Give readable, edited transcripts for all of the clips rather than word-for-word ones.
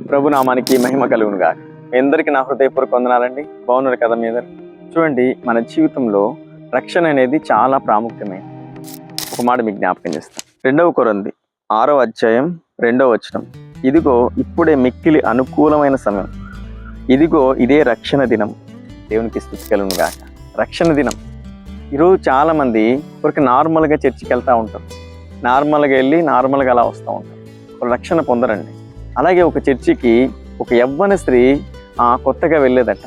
ప్రభు నామానికి మహిమ కలుగునుగా. మీ అందరికీ నా హృదయపూర్వక వందనాలండి. బాగున్నారు కదా మీ అందరు? చూడండి, మన జీవితంలో రక్షణ అనేది చాలా ప్రాముఖ్యమైనది. ఒక మాట మీకు జ్ఞాపకం చేస్తాను. 2 కొరింథీ 6వ అధ్యాయం 2వ వచనం. ఇదిగో ఇప్పుడే మిక్కిలి అనుకూలమైన సమయం, ఇదిగో ఇదే రక్షణ దినం. దేవునికి స్తుతి కలుగునుగా. రక్షణ దినం. ఈరోజు చాలామంది ఒక నార్మల్గా చర్చికి వెళ్తూ ఉంటారు, నార్మల్గా వెళ్ళి నార్మల్గా అలా వస్తూ ఉంటారు. వాళ్ళు రక్షణ పొందరండి. అలాగే ఒక చర్చికి ఒక యవ్వన స్త్రీ కొత్తగా వెళ్ళేదట.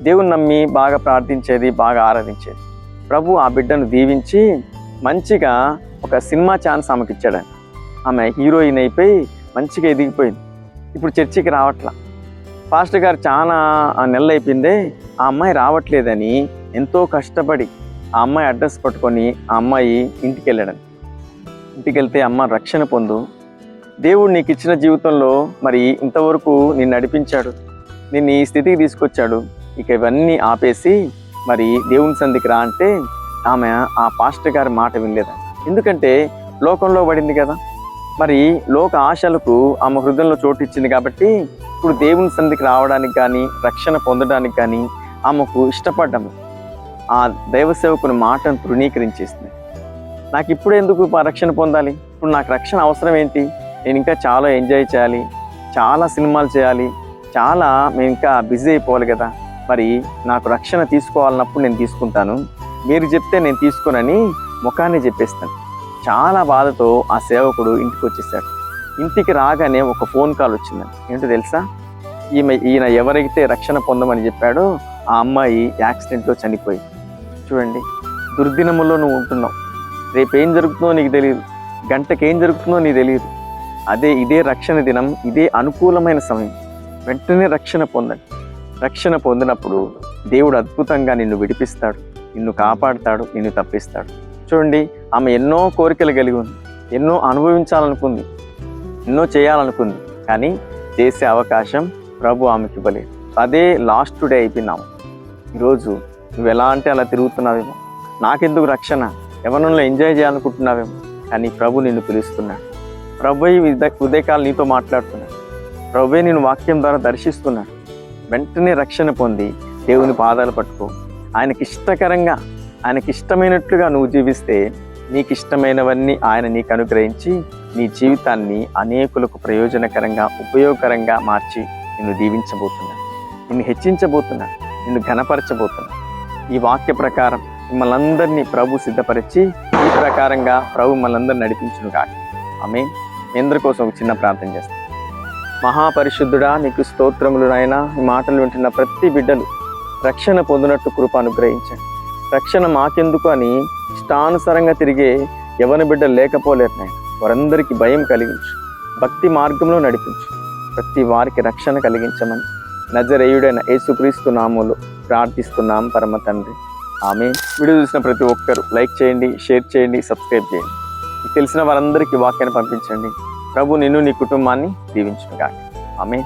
దేవుని నమ్మి బాగా ప్రార్థించేది, బాగా ఆరాధించేది. ప్రభు ఆ బిడ్డను దీవించి మంచిగా ఒక సినిమా ఛాన్స్ ఆమెకి ఇచ్చాడంట. ఆమె హీరోయిన్ అయిపోయి మంచిగా ఎదిగిపోయింది. ఇప్పుడు చర్చికి రావట్లా. పాస్టర్ గారు చాలా నెలలు అయిపోయిందే ఆ అమ్మాయి రావట్లేదని ఎంతో కష్టపడి ఆ అమ్మాయి అడ్రస్ పట్టుకొని ఆ అమ్మాయి ఇంటికి వెళ్ళాడు. ఇంటికి వెళ్తే అమ్మ రక్షణ పొందు, దేవుడు నీకు ఇచ్చిన జీవితంలో మరి ఇంతవరకు నిన్ను నడిపించాడు, నిన్ను ఈ స్థితికి తీసుకొచ్చాడు, ఇక ఇవన్నీ ఆపేసి మరి దేవుని సంధికి రా అంటే ఆమె ఆ పాస్టర్ గారి మాట వినలేదండి. ఎందుకంటే లోకంలో పడింది కదా, మరి లోక ఆశలకు ఆమె హృదయంలో చోటు ఇచ్చింది కాబట్టి ఇప్పుడు దేవుని సంధికి రావడానికి కానీ రక్షణ పొందడానికి కానీ ఆమెకు ఇష్టపడ్డాము. ఆ దైవ సేవకుని మాటను తృణీకరించేస్తుంది. నాకు ఇప్పుడు ఎందుకు రక్షణ పొందాలి, ఇప్పుడు నాకు రక్షణ అవసరం ఏంటి, నేను ఇంకా చాలా ఎంజాయ్ చేయాలి, చాలా సినిమాలు చేయాలి, చాలా నేను ఇంకా బిజీ అయిపోవాలి కదా, మరి నాకు రక్షణ తీసుకోవాలన్నప్పుడు నేను తీసుకుంటాను, మీరు చెప్తే నేను తీసుకోనని ముఖాన్ని చెప్పేస్తాను. చాలా బాధతో ఆ సేవకుడు ఇంటికి వచ్చేసాడు. ఇంటికి రాగానే ఒక ఫోన్ కాల్ వచ్చిందండి. ఏంటో తెలుసా, ఈయన ఎవరైతే రక్షణ పొందమని చెప్పాడో ఆ అమ్మాయి యాక్సిడెంట్లో చనిపోయింది. చూడండి, దుర్దినములో నువ్వు ఉంటున్నావు, రేపు ఏం జరుగుతుందో నీకు తెలియదు, గంటకి ఏం జరుగుతుందో నీకు తెలియదు. ఇదే రక్షణ దినం, ఇదే అనుకూలమైన సమయం. వెంటనే రక్షణ పొందండి. రక్షణ పొందినప్పుడు దేవుడు అద్భుతంగా నిన్ను విడిపిస్తాడు, నిన్ను కాపాడుతాడు, నిన్ను తప్పిస్తాడు. చూడండి, ఆమె ఎన్నో కోరికలు కలిగి ఉంది, ఎన్నో అనుభవించాలనుకుంది, ఎన్నో చేయాలనుకుంది, కానీ చేసే అవకాశం ప్రభు ఆమెకి ఇవ్వలేదు. అదే లాస్ట్ డే అయిపోయినాము. ఈరోజు నువ్వు ఎలా అంటే అలా తిరుగుతున్నావేమో, నాకెందుకు రక్షణ, ఎవరినో ఎంజాయ్ చేయాలనుకుంటున్నావేమో, కానీ ప్రభు నిన్ను పిలుస్తున్నాడు. ప్రభు ఉదయకాలు నీతో మాట్లాడుతున్నాడు. ప్రభువే నిన్ను వాక్యం ద్వారా దర్శిస్తున్నాడు. వెంటనే రక్షణ పొంది దేవుని పాదాలు పట్టుకో. ఆయనకి ఇష్టకరంగా, ఆయనకి ఇష్టమైనట్లుగా నువ్వు జీవిస్తే నీకు ఇష్టమైనవన్నీ ఆయన నీకు అనుగ్రహించి నీ జీవితాన్ని అనేకులకు ప్రయోజనకరంగా, ఉపయోగకరంగా మార్చి నిన్ను దీవించబోతున్నాడు, నిన్ను హెచ్చించబోతున్నాడు, నిన్ను ఘనపరచబోతున్నాడు. ఈ వాక్య ప్రకారం మిమ్మల్ని అందరినీ ప్రభు సిద్ధపరిచి ఈ ప్రకారంగా ప్రభు మనందరినీ నడిపించును కాక. ఆమేన్. మీ అందరి కోసం ఒక చిన్న ప్రార్థన చేస్తాను. మహాపరిశుద్ధుడా, నీకు స్తోత్రములు నాయనా. ఈ మాటలు వింటున్న ప్రతి బిడ్డలు రక్షణ పొందినట్టు కృప అనుగ్రహించండి. రక్షణ మాకెందుకు అని ఇష్టానుసారంగా తిరిగే యవన బిడ్డలు లేకపోలేరు నాయన. వారందరికీ భయం కలిగించు, భక్తి మార్గంలో నడిపించు, ప్రతి వారికి రక్షణ కలిగించమని నజరేయుడైన యేసుక్రీస్తు నామములో ప్రార్థిస్తున్నాం పరమ తండ్రి. ఆమేన్. వీడియో చూసిన ప్రతి ఒక్కరు లైక్ చేయండి, షేర్ చేయండి, సబ్స్క్రైబ్ చేయండి. మీకు తెలిసిన వారందరికీ వాక్యాన్ని పంపించండి. ప్రభు నిన్ను, నీ కుటుంబాన్ని దీవించును గాక. ఆమేన్.